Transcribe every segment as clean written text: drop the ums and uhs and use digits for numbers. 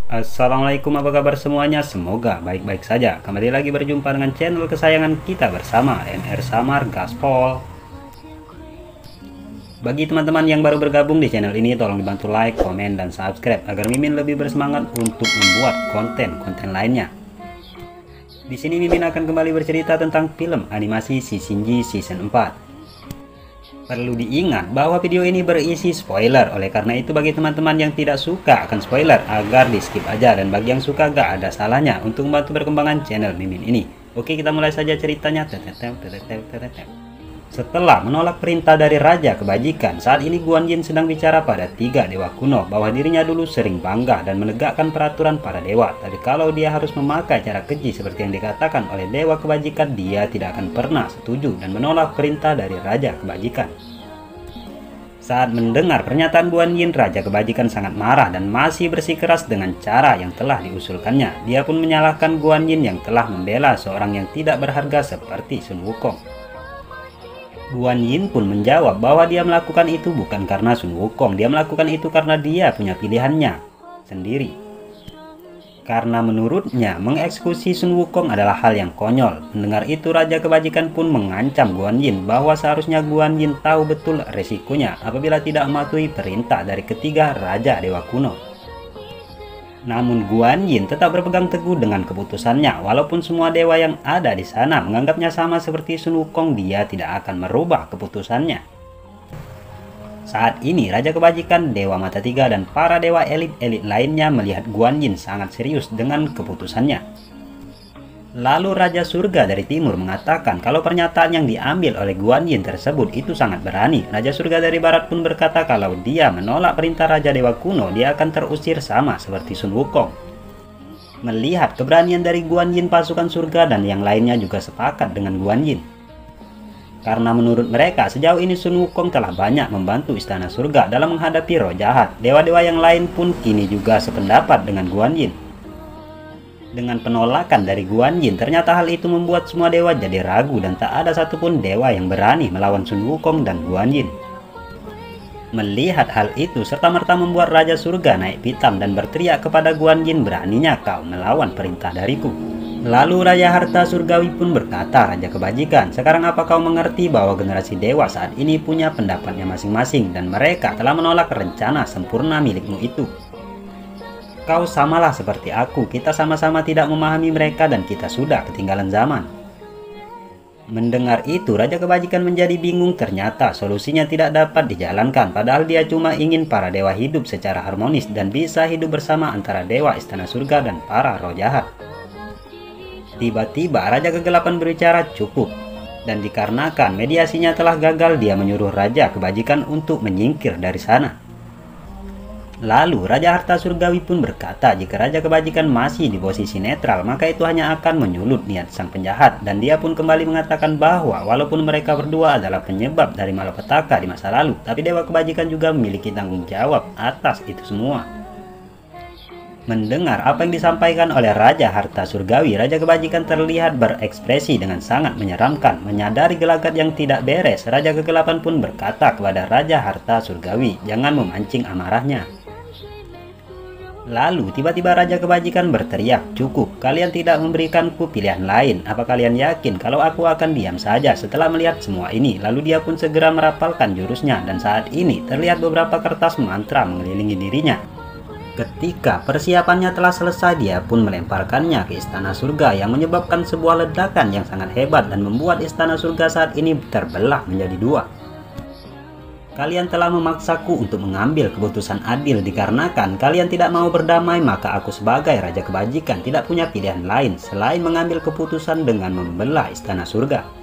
Assalamualaikum, apa kabar semuanya? Semoga baik-baik saja. Kembali lagi berjumpa dengan channel kesayangan kita bersama NR Samar Gaspol. Bagi teman-teman yang baru bergabung di channel ini, tolong dibantu like, komen, dan subscribe agar Mimin lebih bersemangat untuk membuat konten-konten lainnya. Di sini Mimin akan kembali bercerita tentang film animasi Shinji Season 4. Perlu diingat bahwa video ini berisi spoiler, oleh karena itu bagi teman-teman yang tidak suka akan spoiler agar di skip aja, dan bagi yang suka gak ada salahnya untuk membantu perkembangan channel Mimin ini. Oke, kita mulai saja ceritanya. Setelah menolak perintah dari Raja Kebajikan, saat ini Guan Yin sedang bicara pada tiga dewa kuno bahwa dirinya dulu sering bangga dan menegakkan peraturan para dewa. Tapi kalau dia harus memakai cara keji seperti yang dikatakan oleh Dewa Kebajikan, dia tidak akan pernah setuju dan menolak perintah dari Raja Kebajikan. Saat mendengar pernyataan Guan Yin, Raja Kebajikan sangat marah dan masih bersikeras dengan cara yang telah diusulkannya. Dia pun menyalahkan Guan Yin yang telah membela seorang yang tidak berharga seperti Sun Wukong. Guan Yin pun menjawab bahwa dia melakukan itu bukan karena Sun Wukong, dia melakukan itu karena dia punya pilihannya sendiri. Karena menurutnya mengeksekusi Sun Wukong adalah hal yang konyol. Mendengar itu, Raja Kebajikan pun mengancam Guan Yin bahwa seharusnya Guan Yin tahu betul resikonya apabila tidak mematuhi perintah dari ketiga Raja Dewa Kuno. Namun Guan Yin tetap berpegang teguh dengan keputusannya. Walaupun semua dewa yang ada di sana menganggapnya sama seperti Sun Wukong, dia tidak akan merubah keputusannya. Saat ini Raja Kebajikan, Dewa Mata Tiga, dan para dewa elit-elit lainnya melihat Guan Yin sangat serius dengan keputusannya. Lalu Raja Surga dari Timur mengatakan kalau pernyataan yang diambil oleh Guan Yin tersebut itu sangat berani. Raja Surga dari Barat pun berkata kalau dia menolak perintah Raja Dewa Kuno, dia akan terusir sama seperti Sun Wukong. Melihat keberanian dari Guan Yin, pasukan surga dan yang lainnya juga sepakat dengan Guan Yin. Karena menurut mereka sejauh ini Sun Wukong telah banyak membantu Istana Surga dalam menghadapi roh jahat. Dewa-dewa yang lain pun kini juga sependapat dengan Guan Yin. Dengan penolakan dari Guan Yin, ternyata hal itu membuat semua dewa jadi ragu dan tak ada satupun dewa yang berani melawan Sun Wukong dan Guan Yin. Melihat hal itu serta-merta membuat Raja Surga naik pitam dan berteriak kepada Guan Yin, "Beraninya kau melawan perintah dariku?" Lalu Raja Harta Surgawi pun berkata, "Raja Kebajikan, sekarang apa kau mengerti bahwa generasi dewa saat ini punya pendapatnya masing-masing dan mereka telah menolak rencana sempurna milikmu itu? Kau samalah seperti aku, kita sama-sama tidak memahami mereka dan kita sudah ketinggalan zaman." Mendengar itu, Raja Kebajikan menjadi bingung. Ternyata solusinya tidak dapat dijalankan, padahal dia cuma ingin para dewa hidup secara harmonis dan bisa hidup bersama antara dewa Istana Surga dan para roh jahat. Tiba-tiba Raja Kegelapan berbicara, "Cukup." Dan dikarenakan mediasinya telah gagal, dia menyuruh Raja Kebajikan untuk menyingkir dari sana. Lalu Raja Harta Surgawi pun berkata jika Raja Kebajikan masih di posisi netral, maka itu hanya akan menyulut niat sang penjahat. Dan dia pun kembali mengatakan bahwa walaupun mereka berdua adalah penyebab dari malapetaka di masa lalu, tapi Dewa Kebajikan juga memiliki tanggung jawab atas itu semua. Mendengar apa yang disampaikan oleh Raja Harta Surgawi, Raja Kebajikan terlihat berekspresi dengan sangat menyeramkan. Menyadari gelagat yang tidak beres, Raja Kegelapan pun berkata kepada Raja Harta Surgawi, "Jangan memancing amarahnya." Lalu tiba-tiba Raja Kebajikan berteriak, "Cukup, kalian tidak memberikanku pilihan lain. Apa kalian yakin kalau aku akan diam saja setelah melihat semua ini?" Lalu dia pun segera merapalkan jurusnya dan saat ini terlihat beberapa kertas mantra mengelilingi dirinya. Ketika persiapannya telah selesai, dia pun melemparkannya ke Istana Surga yang menyebabkan sebuah ledakan yang sangat hebat dan membuat Istana Surga saat ini terbelah menjadi dua. "Kalian telah memaksaku untuk mengambil keputusan adil. Dikarenakan kalian tidak mau berdamai, maka aku sebagai Raja Kebajikan tidak punya pilihan lain selain mengambil keputusan dengan membelah Istana Surga.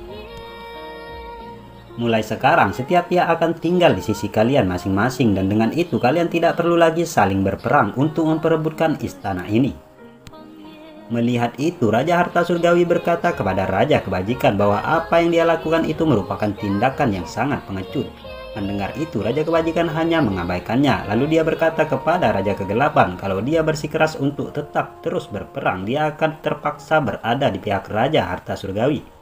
Mulai sekarang setiap pihak akan tinggal di sisi kalian masing-masing dan dengan itu kalian tidak perlu lagi saling berperang untuk memperebutkan istana ini." Melihat itu, Raja Harta Surgawi berkata kepada Raja Kebajikan bahwa apa yang dia lakukan itu merupakan tindakan yang sangat pengecut. Mendengar itu, Raja Kebajikan hanya mengabaikannya. Lalu dia berkata kepada Raja Kegelapan kalau dia bersikeras untuk tetap terus berperang, dia akan terpaksa berada di pihak Raja Harta Surgawi.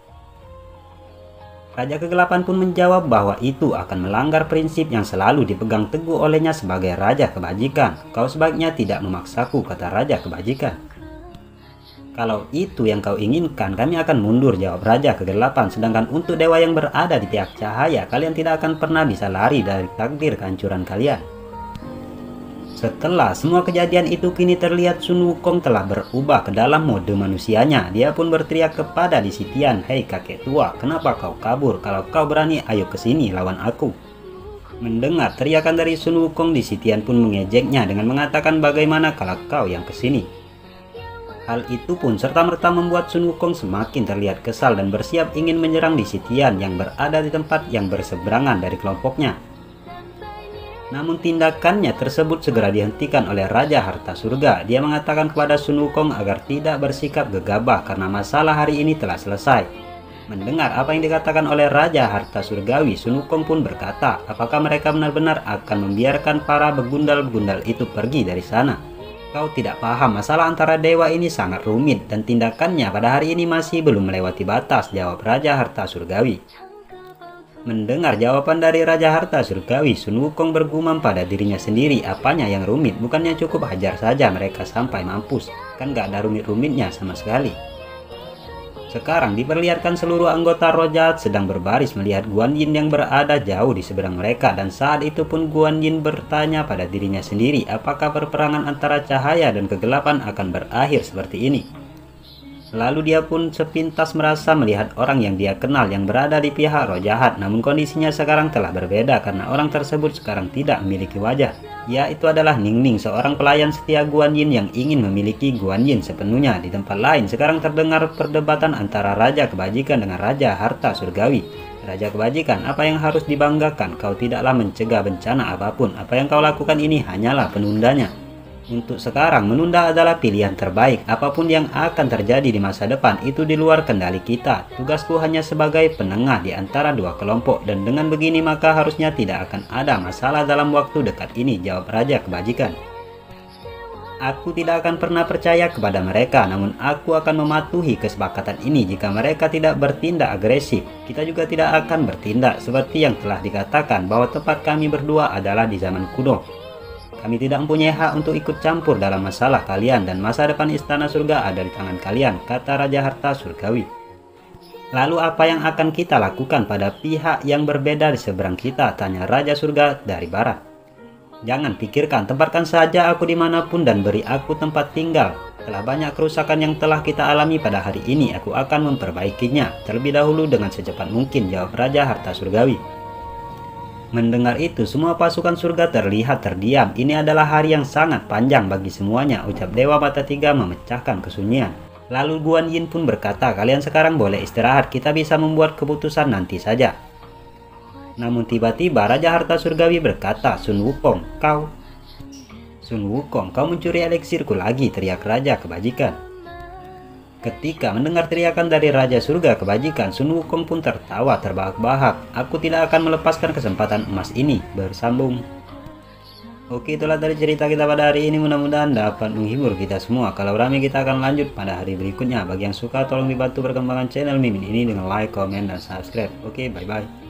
Raja Kegelapan pun menjawab bahwa itu akan melanggar prinsip yang selalu dipegang teguh olehnya sebagai Raja Kebajikan. Kau sebaiknya tidak memaksaku, kata Raja Kebajikan. Kalau itu yang kau inginkan, kami akan mundur, jawab Raja Kegelapan. Sedangkan untuk dewa yang berada di pihak cahaya, kalian tidak akan pernah bisa lari dari takdir kehancuran kalian. Setelah semua kejadian itu, kini terlihat Sun Wukong telah berubah ke dalam mode manusianya. Dia pun berteriak kepada Di Sitian, "Hei kakek tua, kenapa kau kabur? Kalau kau berani, ayo ke sini lawan aku." Mendengar teriakan dari Sun Wukong, Di Sitian pun mengejeknya dengan mengatakan, "Bagaimana kalau kau yang ke sini?" Hal itu pun serta-merta membuat Sun Wukong semakin terlihat kesal dan bersiap ingin menyerang Di Sitian yang berada di tempat yang berseberangan dari kelompoknya. Namun tindakannya tersebut segera dihentikan oleh Raja Harta Surga. Dia mengatakan kepada Sun Wukong agar tidak bersikap gegabah karena masalah hari ini telah selesai. Mendengar apa yang dikatakan oleh Raja Harta Surgawi, Sun Wukong pun berkata, apakah mereka benar-benar akan membiarkan para begundal-begundal itu pergi dari sana? Kau tidak paham, masalah antara dewa ini sangat rumit dan tindakannya pada hari ini masih belum melewati batas, jawab Raja Harta Surgawi. Mendengar jawaban dari Raja Harta Surgawi, Sun Wukong bergumam pada dirinya sendiri, apanya yang rumit, bukannya cukup hajar saja mereka sampai mampus, kan gak ada rumit-rumitnya sama sekali. Sekarang diperlihatkan seluruh anggota Roh Jahat sedang berbaris melihat Guan Yin yang berada jauh di seberang mereka, dan saat itu pun Guan Yin bertanya pada dirinya sendiri, apakah perperangan antara cahaya dan kegelapan akan berakhir seperti ini. Lalu dia pun sepintas merasa melihat orang yang dia kenal yang berada di pihak Roh Jahat, namun kondisinya sekarang telah berbeda karena orang tersebut sekarang tidak memiliki wajah. Yaitu adalah Ning Ning, seorang pelayan setia Guan Yin yang ingin memiliki Guan Yin sepenuhnya. Di tempat lain sekarang terdengar perdebatan antara Raja Kebajikan dengan Raja Harta Surgawi. Raja Kebajikan, apa yang harus dibanggakan? Kau tidaklah mencegah bencana apapun. Apa yang kau lakukan ini hanyalah penundanya. Untuk sekarang, menunda adalah pilihan terbaik. Apapun yang akan terjadi di masa depan itu di luar kendali kita. Tugasku hanya sebagai penengah di antara dua kelompok, dan dengan begini maka harusnya tidak akan ada masalah dalam waktu dekat ini, jawab Raja Kebajikan. Aku tidak akan pernah percaya kepada mereka, namun aku akan mematuhi kesepakatan ini. Jika mereka tidak bertindak agresif, kita juga tidak akan bertindak, seperti yang telah dikatakan bahwa tempat kami berdua adalah di zaman kuno. Kami tidak mempunyai hak untuk ikut campur dalam masalah kalian, dan masa depan istana surga ada di tangan kalian, kata Raja Harta Surgawi. Lalu apa yang akan kita lakukan pada pihak yang berbeda di seberang kita, tanya Raja Surga dari barat. Jangan pikirkan, tempatkan saja aku dimanapun dan beri aku tempat tinggal. Telah banyak kerusakan yang telah kita alami pada hari ini, aku akan memperbaikinya terlebih dahulu dengan secepat mungkin, jawab Raja Harta Surgawi. Mendengar itu, semua pasukan surga terlihat terdiam. Ini adalah hari yang sangat panjang bagi semuanya, ucap Dewa Mata Tiga memecahkan kesunyian. Lalu Guan Yin pun berkata, kalian sekarang boleh istirahat, kita bisa membuat keputusan nanti saja. Namun tiba-tiba Raja Harta Surgawi berkata, Sun Wukong, kau mencuri eliksirku lagi, teriak Raja Kebajikan. Ketika mendengar teriakan dari Raja Surga Kebajikan, Sun Wukong pun tertawa terbahak-bahak. Aku tidak akan melepaskan kesempatan emas ini, bersambung. Oke, itulah dari cerita kita pada hari ini, mudah-mudahan dapat menghibur kita semua. Kalau rame kita akan lanjut pada hari berikutnya. Bagi yang suka tolong dibantu perkembangan channel Mimin ini dengan like, komen, dan subscribe. Oke, bye-bye.